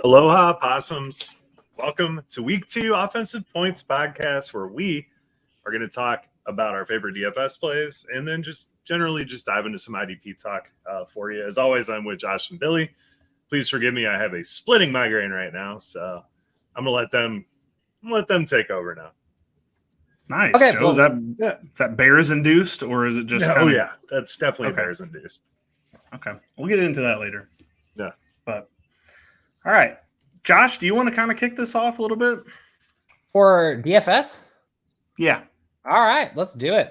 Aloha, Possums. Welcome to week 2 Offensive Points podcast, where we are going to talk about our favorite DFS plays and then just generally just dive into some IDP talk for you. As always, I'm with Josh and Billy. Please forgive me. I have a splitting migraine right now, so I'm going to let them take over now. Nice. Okay, Joe, is that Bears induced, or is it just yeah, that's definitely Bears induced. Okay. We'll get into that later. Yeah. But all right. Josh, do you want to kind of kick this off a little bit? For DFS? Yeah. All right, let's do it.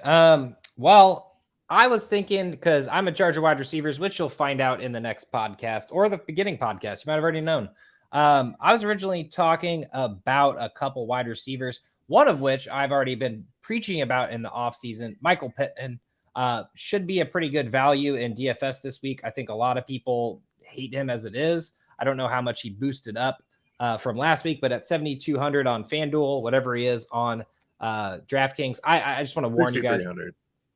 Well, I was thinking, because I'm in charge of wide receivers, which you'll find out in the next podcast or the beginning podcast. You might have already known. I was originally talking about a couple wide receivers, one of which I've already been preaching about in the offseason. Michael Pittman should be a pretty good value in DFS this week. I think a lot of people hate him as it is. I don't know how much he boosted up from last week, but at 7,200 on FanDuel, whatever he is on DraftKings, I just want to warn you guys.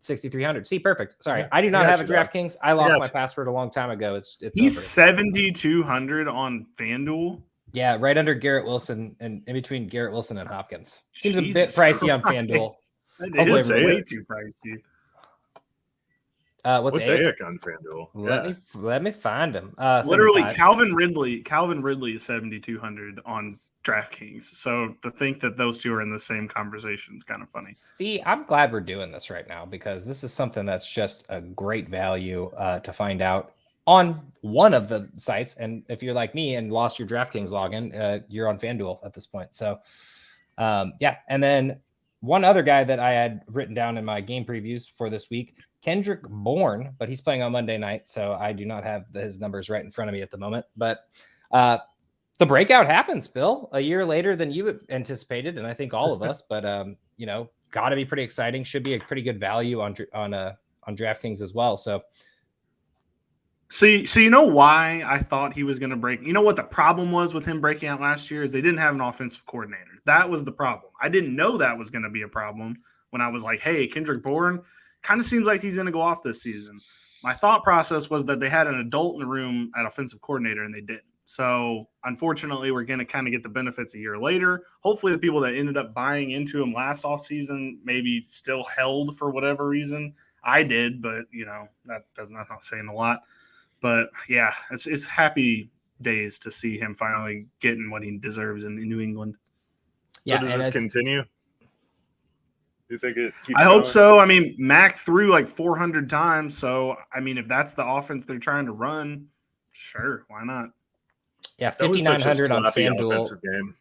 6,300. See, perfect. Sorry, yeah, I do not have a DraftKings. I lost my password a long time ago. He's 7,200 on FanDuel. Yeah, right under Garrett Wilson and in between Garrett Wilson and Hopkins. Seems a bit pricey on FanDuel. It is way too pricey. What's AIC on FanDuel? Let me find him. Literally, 75. Calvin Ridley is 7,200 on DraftKings. So to think that those two are in the same conversation is kind of funny. See, I'm glad we're doing this right now because this is something that's just a great value to find out on one of the sites. And if you're like me and lost your DraftKings login, you're on FanDuel at this point. So yeah. And then one other guy that I had written down in my game previews for this week, Kendrick Bourne, but he's playing on Monday night, so I do not have his numbers right in front of me at the moment. But the breakout happens, Bill, a year later than you anticipated, and I think all of us. But got to be pretty exciting. Should be a pretty good value on DraftKings as well. So you know why I thought he was going to break? You know what the problem was with him breaking out last year is they didn't have an offensive coordinator. That was the problem. I didn't know that was going to be a problem when I was like, hey, Kendrick Bourne kind of seems like he's going to go off this season. My thought process was that they had an adult in the room at offensive coordinator, and they didn't. So, unfortunately, we're going to kind of get the benefits a year later. Hopefully, the people that ended up buying into him last offseason maybe still held for whatever reason. I did, but, that's not saying a lot. But, yeah, it's happy days to see him finally getting what he deserves in New England. So does this continue? You think it keeps I hope so. I mean, Mac threw like 400 times. So, I mean, if that's the offense they're trying to run, sure, why not? Yeah, 5,900 on FanDuel.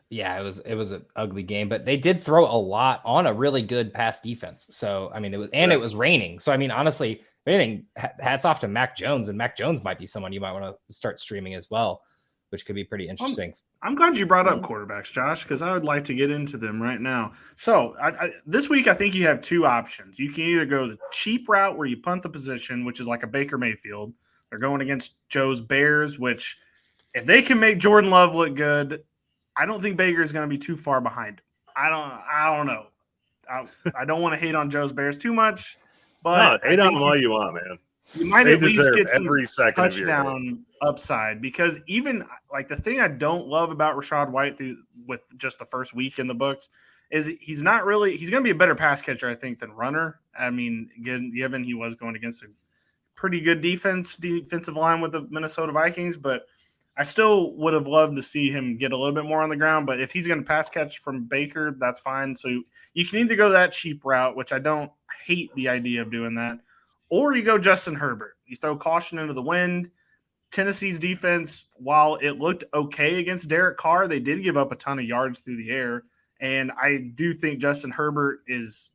Yeah, it was an ugly game, but they did throw a lot on a really good pass defense. So, I mean, it was raining. So, I mean, honestly, if anything, hats off to Mac Jones, and Mac Jones might be someone you might want to start streaming as well, which could be pretty interesting. I'm glad you brought up quarterbacks, Josh, because I would like to get into them right now. So this week, I think you have two options. You can either go the cheap route where you punt the position, which is like a Baker Mayfield. They're going against Joe's Bears, which if they can make Jordan Love look good, I don't think Baker is going to be too far behind. I don't know. I don't want to hate on Joe's Bears too much, but hate on them all you want, man. You might at least get some touchdown upside, because even like the thing I don't love about Rachaad White with just the first week in the books is he's going to be a better pass catcher, I think, than runner. I mean, given he was going against a pretty good defensive line with the Minnesota Vikings, but I still would have loved to see him get a little bit more on the ground. But if he's going to pass catch from Baker, that's fine. So you can either go that cheap route, which I don't hate the idea of doing that, or you go Justin Herbert. You throw caution into the wind. Tennessee's defense, while it looked okay against Derek Carr, they did give up a ton of yards through the air. And I do think Justin Herbert is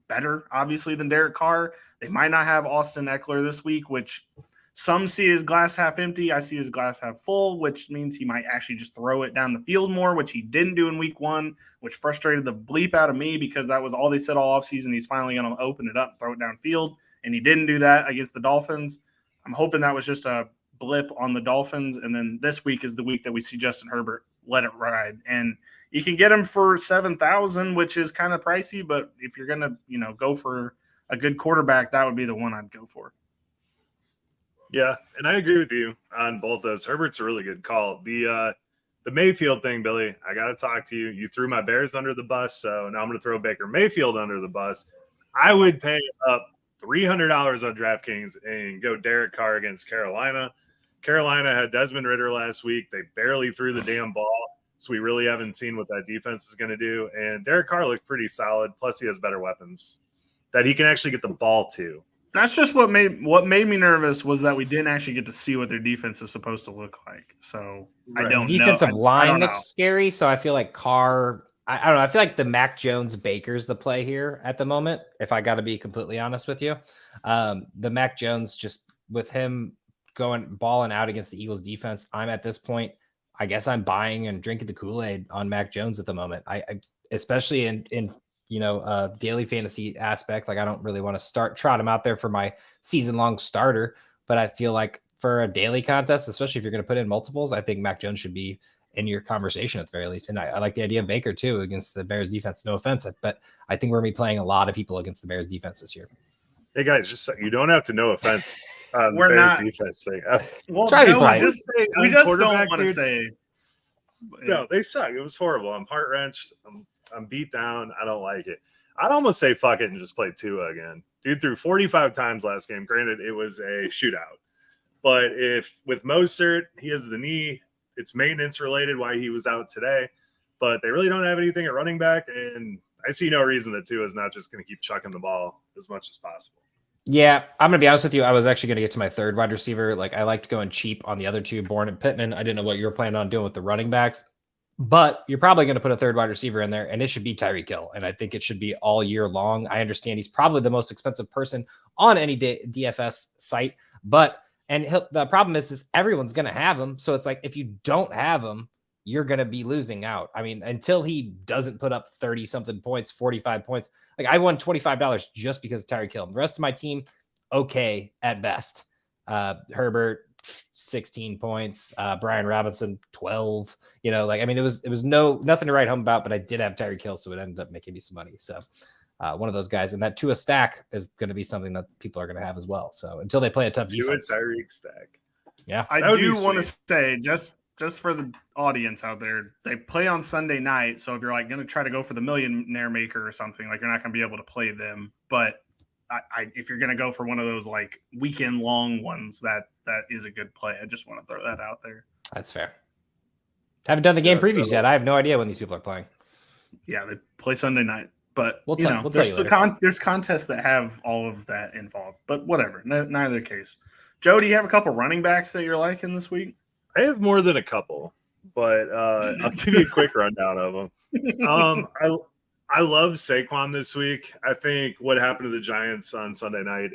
better, obviously, than Derek Carr. They might not have Austin Eckler this week, which some see his glass half empty. I see his glass half full, which means he might actually just throw it down the field more, which he didn't do in week 1, which frustrated the bleep out of me because that was all they said all offseason. He's finally going to open it up and throw it downfield, and he didn't do that against the Dolphins. I'm hoping that was just a blip on the Dolphins, and then this week is the week that we see Justin Herbert let it ride. And you can get him for $7,000, which is kind of pricey, but if you're going to, go for a good quarterback, that would be the one I'd go for. Yeah, and I agree with you on both those. Herbert's a really good call. The Mayfield thing, Billy, I got to talk to you. You threw my Bears under the bus, so now I'm going to throw Baker Mayfield under the bus. I would pay up $300 on DraftKings and go Derek Carr against Carolina. Carolina had Desmond Ridder last week. They barely threw the damn ball, so we really haven't seen what that defense is going to do. And Derek Carr looked pretty solid, plus he has better weapons that he can actually get the ball to. That's just what made me nervous was that we didn't actually get to see what their defense is supposed to look like. So right. I don't know. Defensive line looks know. Scary, so I feel like Carr. I don't know. I feel like the Mac Jones Baker's the play here at the moment. If I got to be completely honest with you, the Mac Jones just with him balling out against the Eagles defense. I'm at this point. I guess I'm buying and drinking the Kool-Aid on Mac Jones at the moment. I especially in daily fantasy aspect. Like I don't really want to trot him out there for my season-long starter, but I feel like for a daily contest, especially if you're going to put in multiples, I think Mac Jones should be in your conversation at the very least. And I like the idea of Baker too against the Bears defense. No offense, but I think we're going to be playing a lot of people against the Bears defense this year. Hey guys, just you don't have to know offense on the Bears defense thing. Well, try to be we just don't want to say. No, they suck. It was horrible. I'm heart wrenched. I'm beat down. I don't like it. I'd almost say fuck it and just play Tua again. Dude threw 45 times last game. Granted, it was a shootout. But if with Mostert, he has the knee, it's maintenance related why he was out today. But they really don't have anything at running back. And I see no reason that Tua is not just going to keep chucking the ball as much as possible. Yeah, I'm going to be honest with you. I was actually going to get to my third wide receiver. Like I liked going cheap on the other two, Bourne and Pittman. I didn't know what you were planning on doing with the running backs. But you're probably going to put a third wide receiver in there, and it should be Tyreek Hill. And I think it should be all year long. I understand he's probably the most expensive person on any DFS site. But the problem is everyone's going to have him. So it's like if you don't have him, you're going to be losing out. I mean, until he doesn't put up 30-something points, 45 points. Like I won $25 just because of Tyreek Hill. The rest of my team, okay at best. Herbert, 16 points, Brian Robinson 12, it was nothing to write home about, but I did have Tyreek Hill, so it ended up making me some money. So one of those guys, and that Tua stack is going to be something that people are going to have as well. So until they play a tough defense. Tyreek stack. Yeah. I do want to say just for the audience out there, they play on Sunday night. So if you're like going to try to go for the millionaire maker or something, like you're not going to be able to play them, but if you're going to go for one of those like weekend long ones, that is a good play. I just want to throw that out there. That's fair. Haven't done the game previews yet. I have no idea when these people are playing. Yeah, they play Sunday night, but we'll tell you there's contests that have all of that involved, but whatever. Neither case. Joe, do you have a couple running backs that you're liking this week? I have more than a couple, but I'll give you a quick rundown of them. I love Saquon this week. I think what happened to the Giants on Sunday night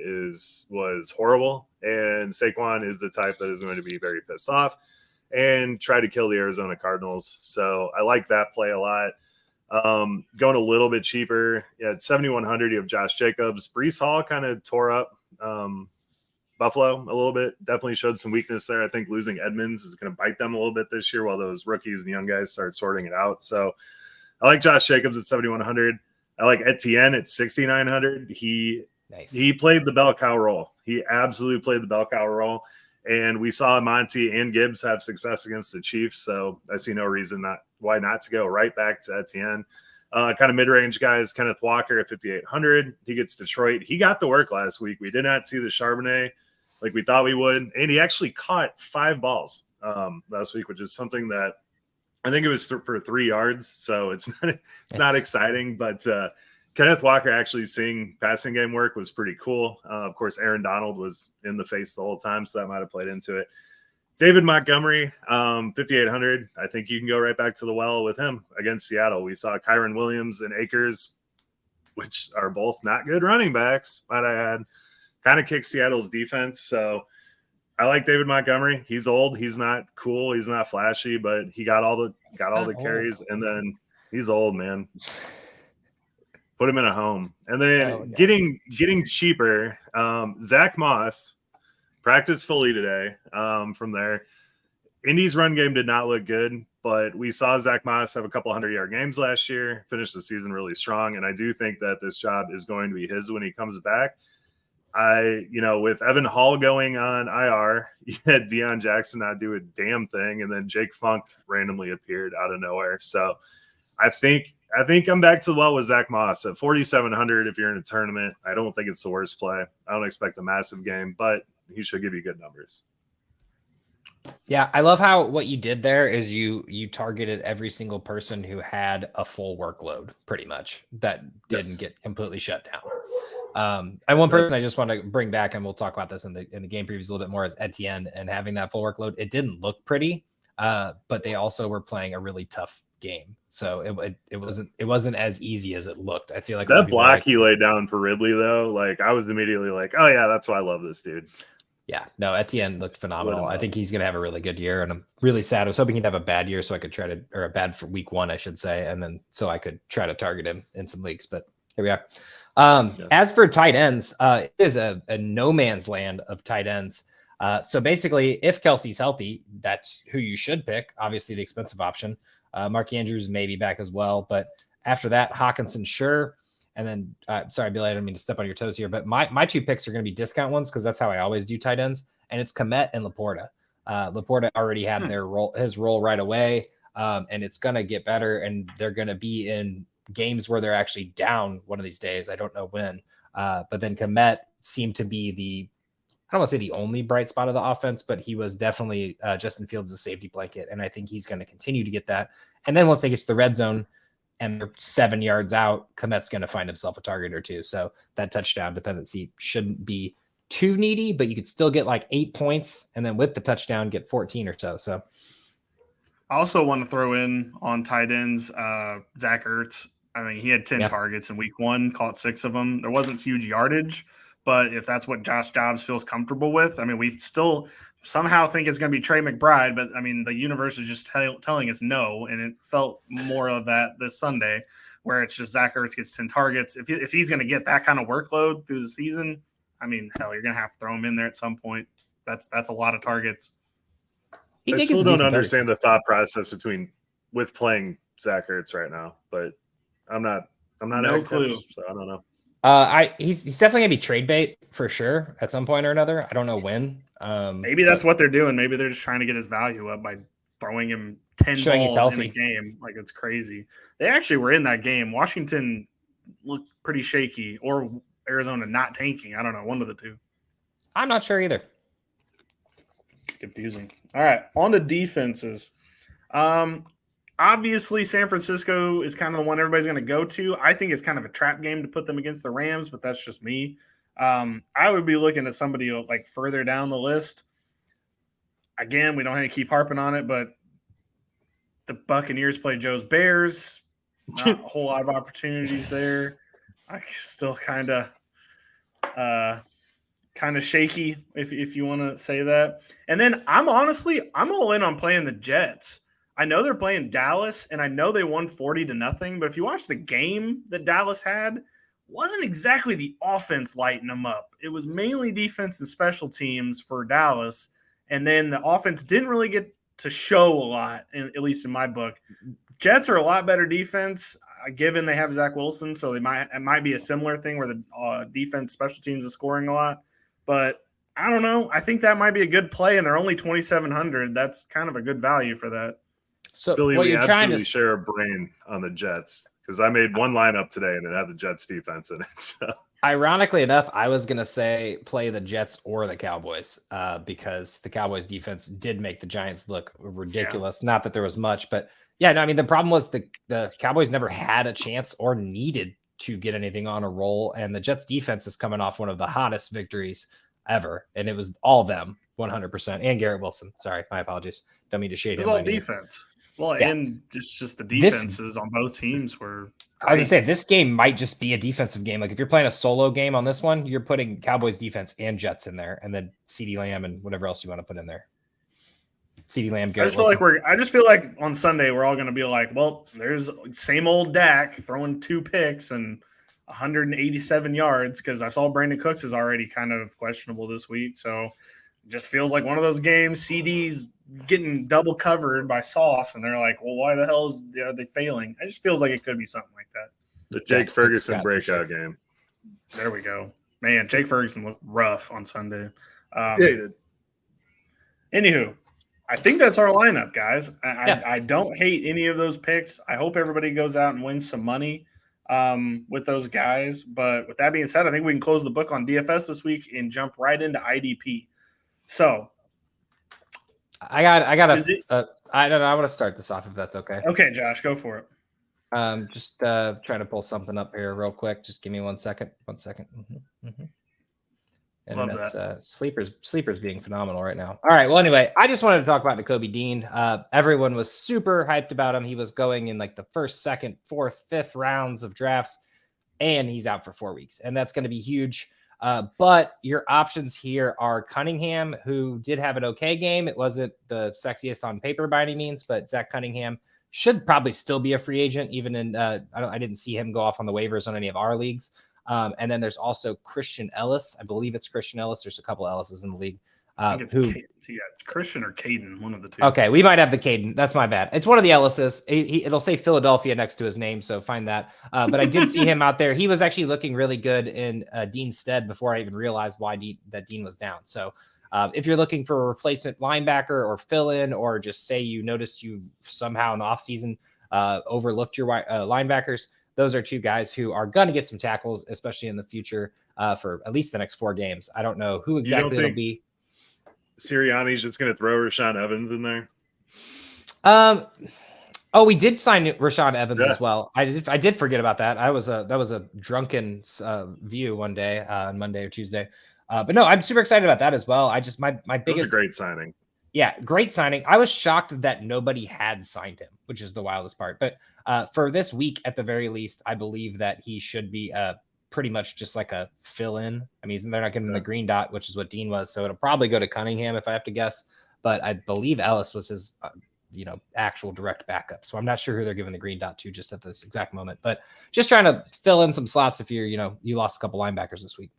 was horrible, and Saquon is the type that is going to be very pissed off and try to kill the Arizona Cardinals. So I like that play a lot. Going a little bit cheaper at 7,100, you have Josh Jacobs. Breece Hall kind of tore up Buffalo a little bit. Definitely showed some weakness there. I think losing Edmonds is going to bite them a little bit this year while those rookies and young guys start sorting it out. So I like Josh Jacobs at 7,100. I like Etienne at 6,900. He played the bell cow role. He absolutely played the bell cow role. And we saw Monty and Gibbs have success against the Chiefs. So I see no reason why not to go right back to Etienne. Kind of mid-range guys, Kenneth Walker at 5,800. He gets Detroit. He got the work last week. We did not see the Charbonnet like we thought we would. And he actually caught 5 balls last week, which is something that I think it was for 3 yards, so it's not exciting. But Kenneth Walker actually seeing passing game work was pretty cool. Of course, Aaron Donald was in the face the whole time, so that might have played into it. David Montgomery, 5,800. I think you can go right back to the well with him against Seattle. We saw Kyron Williams and Akers, which are both not good running backs, might I add, kind of kick Seattle's defense. So I like David Montgomery. He's old. He's not cool. He's not flashy, but he got all the carries. And then he's old, man. Put him in a home. And then getting cheaper, Zach Moss practiced fully today from there. Indy's run game did not look good, but we saw Zach Moss have a couple 100-yard games last year, finished the season really strong. And I do think that this job is going to be his when he comes back. with Evan Hall going on IR, you had Deion Jackson not do a damn thing, and then Jake Funk randomly appeared out of nowhere. So I think I'm back to the well with Zach Moss at 4,700. If you're in a tournament, I don't think it's the worst play. I don't expect a massive game, but he should give you good numbers. Yeah, I love how what you did there is you targeted every single person who had a full workload, pretty much, that didn't get completely shut down. And one person I just want to bring back, and we'll talk about this in the game previews a little bit more, is Etienne, and having that full workload. It didn't look pretty, but they also were playing a really tough game, so it wasn't as easy as it looked. I feel like that block he laid down for Ridley, though, like I was immediately like, oh yeah, that's why I love this dude. Yeah, no, Etienne looked phenomenal. I think he's going to have a really good year, and I'm really sad. I was hoping he'd have a bad year so I could or a bad for week 1, I should say, and then so I could try to target him in some leagues, but here we are. As for tight ends, it is a no man's land of tight ends. So basically, if Kelsey's healthy, that's who you should pick. Obviously, the expensive option. Mark Andrews may be back as well, but after that, Hawkinson, sure. And then, sorry, Billy, I didn't mean to step on your toes here, but my 2 picks are going to be discount ones because that's how I always do tight ends, and it's Kmet and Laporta. Laporta already had his role right away, and it's going to get better, and they're going to be in games where they're actually down one of these days. I don't know when, but then Kmet seemed to be I don't want to say the only bright spot of the offense, but he was definitely Justin Fields' safety blanket, and I think he's going to continue to get that. And then once they get to the red zone, and they're 7 yards out, Komet's going to find himself a target or two. So that touchdown dependency shouldn't be too needy, but you could still get like 8 points, and then with the touchdown, get 14 or so. So I also want to throw in on tight ends, Zach Ertz. I mean, he had 10 targets in week 1, caught 6 of them. There wasn't huge yardage, but if that's what Josh Dobbs feels comfortable with, I mean, we still somehow think it's going to be Trey McBride, but I mean, the universe is just telling us no, and it felt more of that this Sunday, where it's just Zach Ertz gets 10 targets. If he's going to get that kind of workload through the season, I mean, hell, you're going to have to throw him in there at some point. That's a lot of targets. I still don't understand the thought process with playing Zach Ertz right now, but I'm not no clue. Coach, so I don't know. He's definitely gonna be trade bait for sure at some point or another. I don't know when. Maybe that's what they're doing. Maybe they're just trying to get his value up by throwing him 10 balls in a game. Like, it's crazy. They actually were in that game. Washington looked pretty shaky, or Arizona not tanking. I don't know, one of the two. I'm not sure either. Confusing. All right, on to defenses. Obviously, San Francisco is kind of the one everybody's going to go to. I think it's kind of a trap game to put them against the Rams, but that's just me. I would be looking at somebody like further down the list. Again, we don't have to keep harping on it, but the Buccaneers play Joe's Bears. Not a whole lot of opportunities there. I still kind of shaky, if you want to say that. And then I'm all in on playing the Jets. I know they're playing Dallas, and I know they won 40-0. But if you watch the game that Dallas had, wasn't exactly the offense lighting them up. It was mainly defense and special teams for Dallas, and then the offense didn't really get to show a lot, at least in my book. Jets are a lot better defense, given they have Zach Wilson, so it might be a similar thing where the defense special teams is scoring a lot. But I don't know. I think that might be a good play, and they're only 2,700. That's kind of a good value for that. So Billy, what we you're absolutely trying to share a brain on the Jets because I made one lineup today and it had the Jets defense in it. So. Ironically enough, I was going to say play the Jets or the Cowboys because the Cowboys defense did make the Giants look ridiculous. Yeah. Not that there was much, but yeah, no, I mean, the problem was the Cowboys never had a chance or needed to get anything on a roll. And the Jets defense is coming off one of the hottest victories ever. And it was all them 100%. And Garrett Wilson. Sorry, my apologies. Don't mean to shade him. It was all defense. Well, yeah. And just the defenses on both teams were great. I was going to say, this game might just be a defensive game. Like, if you're playing a solo game on this one, you're putting Cowboys defense and Jets in there, and then CeeDee Lamb and whatever else you want to put in there. CeeDee Lamb, Garrett Wilson. I just feel like on Sunday we're all going to be like, well, there's same old Dak throwing 2 picks and 187 yards because I saw Brandon Cooks is already kind of questionable this week. So it just feels like one of those games. CD's getting double covered by Sauce, and they're like, well, why the hell are they failing? It just feels like it could be something like that. The Jake Ferguson breakout game. There we go. Man, Jake Ferguson looked rough on Sunday. Yeah, he did. Anywho, I think that's our lineup, guys. I don't hate any of those picks. I hope everybody goes out and wins some money with those guys. But with that being said, I think we can close the book on DFS this week and jump right into IDP. So I don't know. I want to start this off if that's okay. Okay, Josh, go for it. Just trying to pull something up here real quick. Just give me 1 second. 1 second. And Love that's that. sleepers being phenomenal right now. All right. Well, anyway, I just wanted to talk about Nakobe Dean. Everyone was super hyped about him. He was going in like the first, second, fourth, fifth rounds of drafts, and he's out for 4 weeks, and that's going to be huge. But your options here are Cunningham, who did have an okay game. It wasn't the sexiest on paper by any means, but Zach Cunningham should probably still be a free agent, even in I didn't see him go off on the waivers on any of our leagues. And then there's also Christian Ellis. I believe it's Christian Ellis. There's a couple Ellises in the league. I think it's Christian or Caden, one of the two. Okay, we might have the Caden. That's my bad. It's one of the Ellises. It'll say Philadelphia next to his name, so find that. But I did see him out there. He was actually looking really good in Dean's stead before I even realized why Dean was down. So if you're looking for a replacement linebacker or fill-in, or just say you noticed you somehow in the offseason overlooked your linebackers, those are two guys who are going to get some tackles, especially in the future for at least the next 4 games. I don't know who exactly it'll be. Sirianni's just going to throw Rashaan Evans in there. Oh, we did sign Rashaan Evans as well. I did forget about that. That was a drunken view one day on Monday or Tuesday. But no, I'm super excited about that as well. I just my biggest. It was a great signing. Yeah, great signing. I was shocked that nobody had signed him, which is the wildest part. But for this week, at the very least, I believe that he should be pretty much just like a fill-in. I mean, they're not giving him the green dot, which is what Dean was. So it'll probably go to Cunningham if I have to guess. But I believe Ellis was his, actual direct backup. So I'm not sure who they're giving the green dot to just at this exact moment. But just trying to fill in some slots if you lost a couple linebackers this week.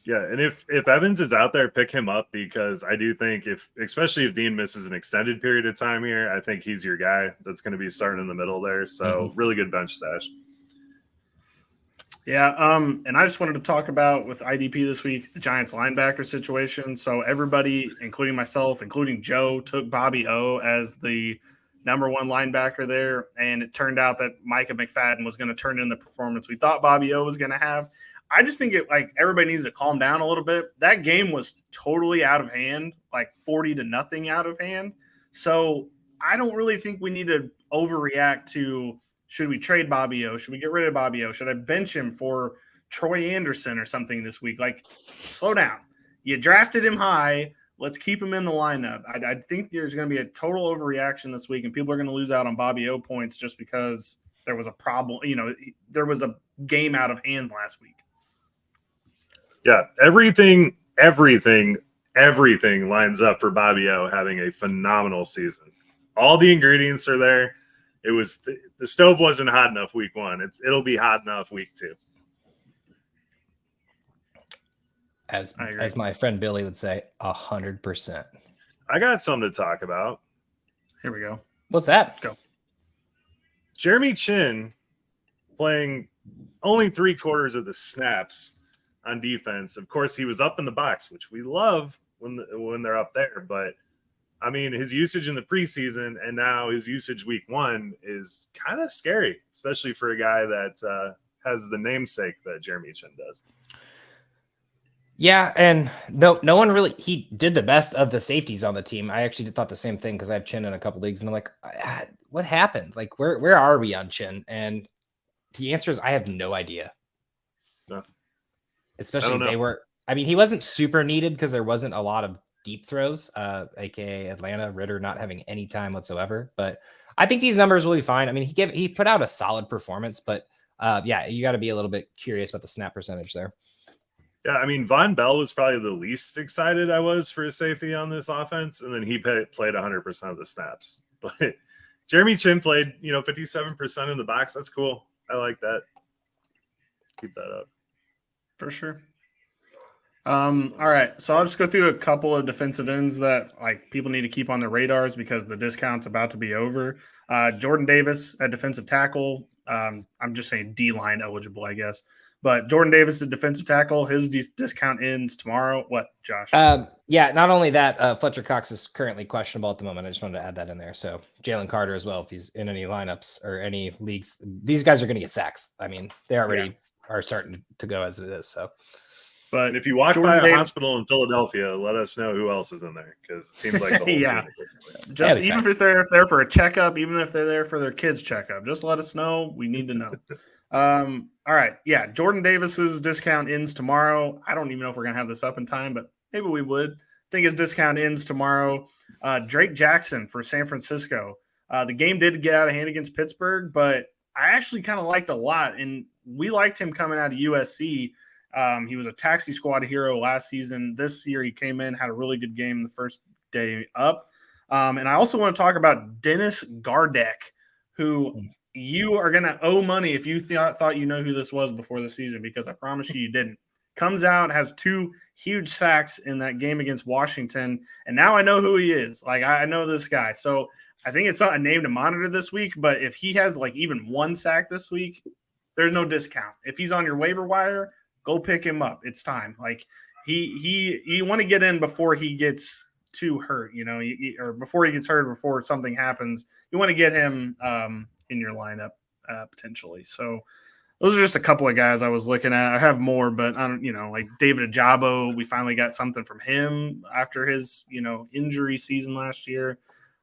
Yeah, and if Evans is out there, pick him up, because I do think especially if Dean misses an extended period of time here, I think he's your guy that's going to be starting in the middle there. So really good bench stash. Yeah, and I just wanted to talk about with IDP this week, the Giants linebacker situation. So everybody, including myself, including Joe, took Bobby O as the number 1 linebacker there, and it turned out that Micah McFadden was going to turn in the performance we thought Bobby O was going to have. I just think everybody needs to calm down a little bit. That game was totally out of hand, like 40-0 out of hand. So I don't really think we need to overreact to, should we trade Bobby O? Should we get rid of Bobby O? Should I bench him for Troy Anderson or something this week? Like, slow down. You drafted him high. Let's keep him in the lineup. I think there's going to be a total overreaction this week, and people are going to lose out on Bobby O points just because there was a problem. There was a game out of hand last week. Yeah, everything lines up for Bobby O having a phenomenal season. All the ingredients are there. It was the stove wasn't hot enough week 1. It'll be hot enough week 2. As my friend Billy would say, 100%. I got something to talk about. Here we go. What's that? Go. Jeremy Chin playing only 3/4 of the snaps on defense. Of course, he was up in the box, which we love when they're up there. But I mean, his usage in the preseason and now his usage week 1 is kind of scary, especially for a guy that has the namesake that Jeremy Chin does. Yeah, and no one really. He did the best of the safeties on the team. I actually thought the same thing because I have Chin in a couple leagues, and I'm like, what happened? Like, where are we on Chin? And the answer is, I have no idea. No. Especially they were. I mean, he wasn't super needed because there wasn't a lot of deep throws, aka Atlanta Ritter not having any time whatsoever. But I think these numbers will be fine. I mean, he put out a solid performance, but you got to be a little bit curious about the snap percentage there. Yeah, I mean, Von Bell was probably the least excited I was for his safety on this offense, and then he played 100% of the snaps. But Jeremy Chin played, 57% in the box. That's cool. I like that. Keep that up. For sure. All right, so I'll just go through a couple of defensive ends that people need to keep on their radars because the discount's about to be over. Jordan Davis at defensive tackle. I'm just saying D-line eligible, I guess. But Jordan Davis, the defensive tackle, his discount ends tomorrow. What, Josh? Yeah, not only that, Fletcher Cox is currently questionable at the moment. I just wanted to add that in there. So Jalen Carter as well, if he's in any lineups or any leagues, these guys are going to get sacks. I mean, they already are starting to go as it is. So, but if you walk by a hospital in Philadelphia, let us know who else is in there, because it seems like the whole team at this point. Just even if they're there for a checkup, even if they're there for their kids' checkup, just let us know. We need to know. All right. Yeah. Jordan Davis's discount ends tomorrow. I don't even know if we're going to have this up in time, but maybe we would. I think his discount ends tomorrow. Drake Jackson for San Francisco. The game did get out of hand against Pittsburgh, but I actually kind of liked a lot. And we liked him coming out of USC. He was a taxi squad hero last season. This year he came in, had a really good game the first day up. And I also want to talk about Dennis Gardeck, who you are going to owe money if you thought you know who this was before the season, because I promise you didn't. Comes out, has 2 huge sacks in that game against Washington, and now I know who he is. Like, I know this guy. So I think it's not a name to monitor this week, but if he has like even 1 sack this week, there's no discount. If he's on your waiver wire, go pick him up. It's time. Like, you want to get in before he gets too hurt, or before he gets hurt, before something happens. You want to get him in your lineup potentially. So those are just a couple of guys I was looking at. I have more, but I don't, like David Ajabo, we finally got something from him after his, injury season last year.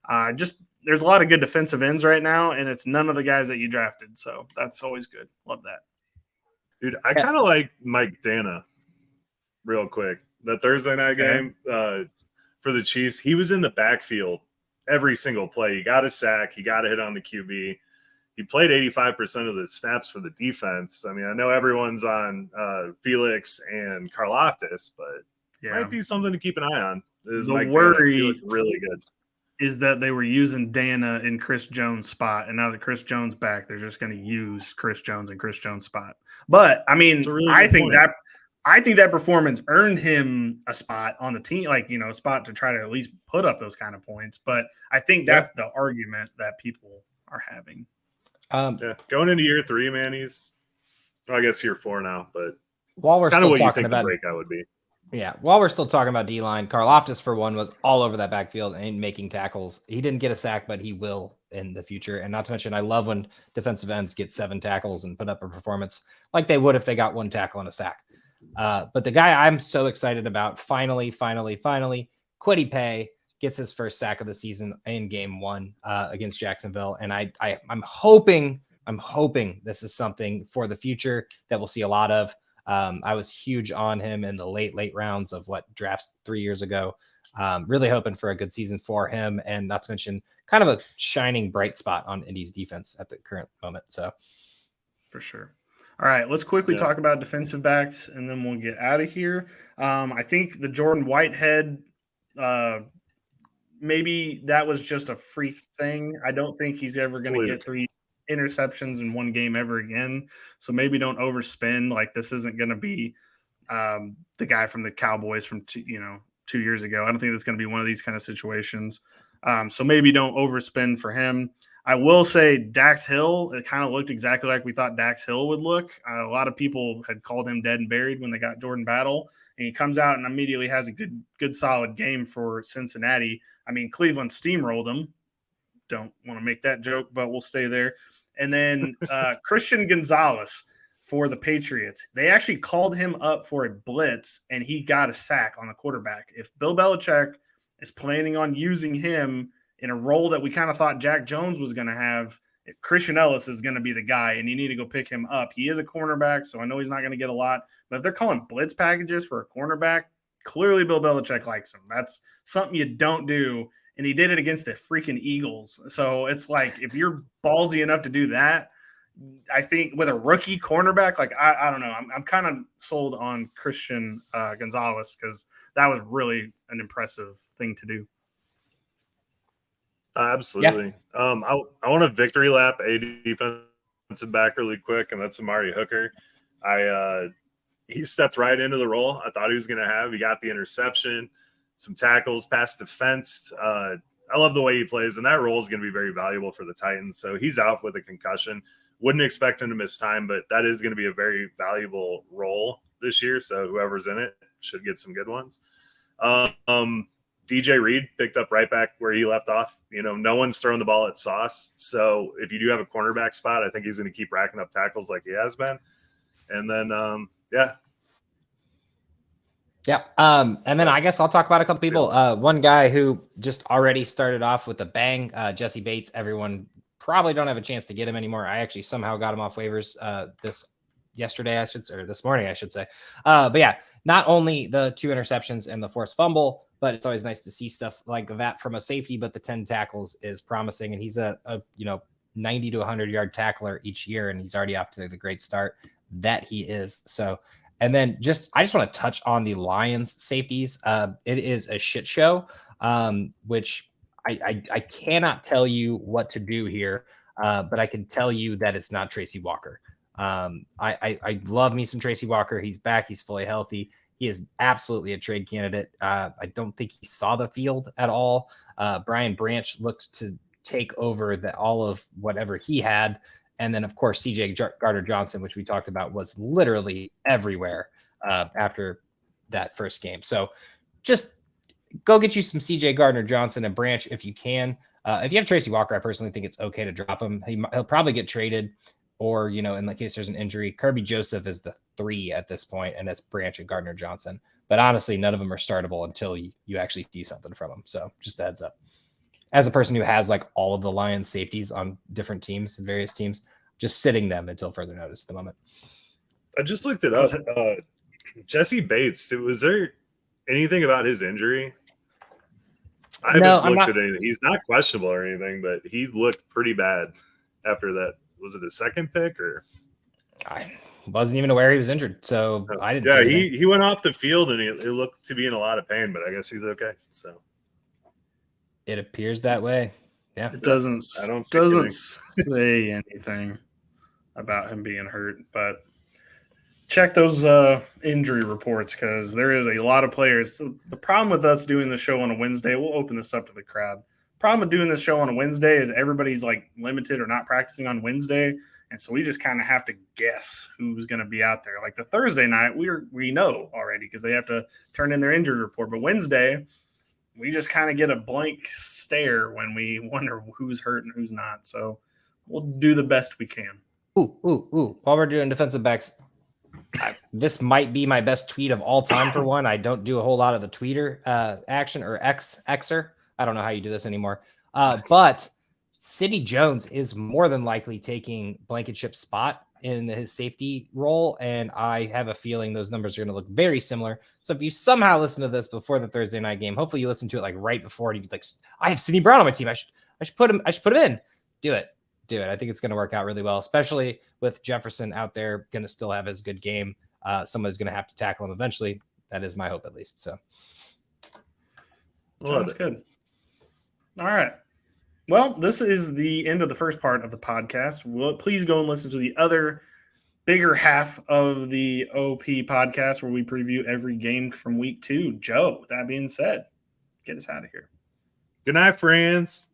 There's a lot of good defensive ends right now, and it's none of the guys that you drafted. So that's always good. Love that. Dude, I kind of like Mike Dana real quick. The Thursday night game for the Chiefs, he was in the backfield every single play. He got a sack. He got a hit on the QB. He played 85% of the snaps for the defense. I mean, I know everyone's on Felix and Karlaftis, but it might be something to keep an eye on. The worry he looks really good. Is that they were using Dana in Chris Jones' spot, and now that Chris Jones back, they're just going to use Chris Jones in Chris Jones' spot. But I mean, I think that performance earned him a spot on the team, a spot to try to at least put up those kind of points. But I think that's the argument that people are having. Going into year 3, man, I guess year 4 now, but while we're still talking about the breakout would be. Yeah, while we're still talking about D-line, Karlaftis, for one, was all over that backfield and making tackles. He didn't get a sack, but he will in the future. And not to mention, I love when defensive ends get 7 tackles and put up a performance like they would if they got 1 tackle and a sack. But the guy I'm so excited about, finally, Kwity Paye gets his first sack of the season in game 1 against Jacksonville. And I'm hoping this is something for the future that we'll see a lot of. I was huge on him in the late rounds of drafts 3 years ago. Really hoping for a good season for him, and not to mention kind of a shining bright spot on Indy's defense at the current moment. So for sure. All right, let's quickly talk about defensive backs, and then we'll get out of here. I think the Jordan Whitehead, maybe that was just a freak thing. I don't think he's ever going to get 3 interceptions in 1 game ever again. So maybe don't overspend. Like, this isn't going to be the guy from the Cowboys from 2 years ago. I don't think that's going to be one of these kind of situations. So maybe don't overspend for him. I will say Dax Hill, it kind of looked exactly like we thought Dax Hill would look. A lot of people had called him dead and buried when they got Jordan Battle, and he comes out and immediately has a good solid game for Cincinnati. I mean, Cleveland steamrolled him. Don't want to make that joke, but we'll stay there. And then Christian Gonzalez for the Patriots. They actually called him up for a blitz, and he got a sack on the quarterback. If Bill Belichick is planning on using him in a role that we kind of thought Jack Jones was going to have, Christian Ellis is going to be the guy, and you need to go pick him up. He is a cornerback, so I know he's not going to get a lot. But if they're calling blitz packages for a cornerback, clearly Bill Belichick likes him. That's something you don't do. And he did it against the freaking Eagles. So it's like, if you're ballsy enough to do that, I think with a rookie cornerback, I don't know. I'm kind of sold on Christian Gonzalez, because that was really an impressive thing to do. Absolutely. Yeah. I want to victory lap a defensive back really quick, and that's Amari Hooker. He stepped right into the role I thought he was going to have. He got the interception, some tackles, pass defense. I love the way he plays, and that role is going to be very valuable for the Titans. So he's out with a concussion. Wouldn't expect him to miss time, but that is going to be a very valuable role this year. So whoever's in it should get some good ones. DJ Reed picked up right back where he left off. No one's throwing the ball at Sauce. So if you do have a cornerback spot, I think he's going to keep racking up tackles like he has been. And then, yeah. Yeah. And then I guess I'll talk about a couple people. One guy who just already started off with a bang, Jesse Bates. Everyone probably don't have a chance to get him anymore. I actually somehow got him off waivers this morning, I should say. But yeah, not only the 2 interceptions and the forced fumble, but it's always nice to see stuff like that from a safety. But the 10 tackles is promising, and he's a 90 to 100 yard tackler each year, and he's already off to the great start that he is. So, and then I just want to touch on the Lions safeties. It is a shit show, which I cannot tell you what to do here, but I can tell you that it's not Tracy Walker. I love me some Tracy Walker. He's back. He's fully healthy. He is absolutely a trade candidate. I don't think he saw the field at all. Brian Branch looked to take over all of whatever he had. And then, of course, CJ Gardner-Johnson, which we talked about, was literally everywhere after that first game. So just go get you some CJ Gardner-Johnson and Branch if you can. If you have Tracy Walker, I personally think it's okay to drop him. He'll probably get traded. Or, in the case there's an injury, Kirby Joseph is the 3 at this point, and it's Branch and Gardner-Johnson. But honestly, none of them are startable until you actually see something from them. So just a heads up. As a person who has like all of the Lions safeties on different teams and various teams, just sitting them until further notice at the moment. I just looked it up. Jesse Bates, was there anything about his injury? I haven't looked at anything. He's not questionable or anything, but he looked pretty bad after that. Was it a second pick or? I wasn't even aware he was injured, so I didn't. Yeah, he went off the field and he looked to be in a lot of pain, but I guess he's okay. So it appears that way. Yeah, it doesn't say anything about him being hurt, but check those injury reports because there is a lot of players. So the problem with us doing the show on a Wednesday, we'll open this up to the crowd. Problem with doing this show on a Wednesday is everybody's like limited or not practicing on Wednesday. And so we just kind of have to guess who's going to be out there. Like the Thursday night, we know already because they have to turn in their injury report. But Wednesday, we just kind of get a blank stare when we wonder who's hurt and who's not. So we'll do the best we can. Ooh. While we're doing defensive backs, this might be my best tweet of all time for one. I don't do a whole lot of the tweeter action or Xer. I don't know how you do this anymore. But Sidney Jones is more than likely taking Blankenship's spot in his safety role. And I have a feeling those numbers are going to look very similar. So if you somehow listen to this before the Thursday night game, hopefully you listen to it like right before, and you'd be like, I have Sidney Brown on my team. I should put him in. Do it. I think it's going to work out really well, especially with Jefferson out there going to still have his good game. Somebody's going to have to tackle him eventually. That is my hope, at least. So sounds good. All right. Well, this is the end of the first part of the podcast. Please go and listen to the other bigger half of the OP podcast where we preview every game from week 2. Joe, with that being said, get us out of here. Good night, friends.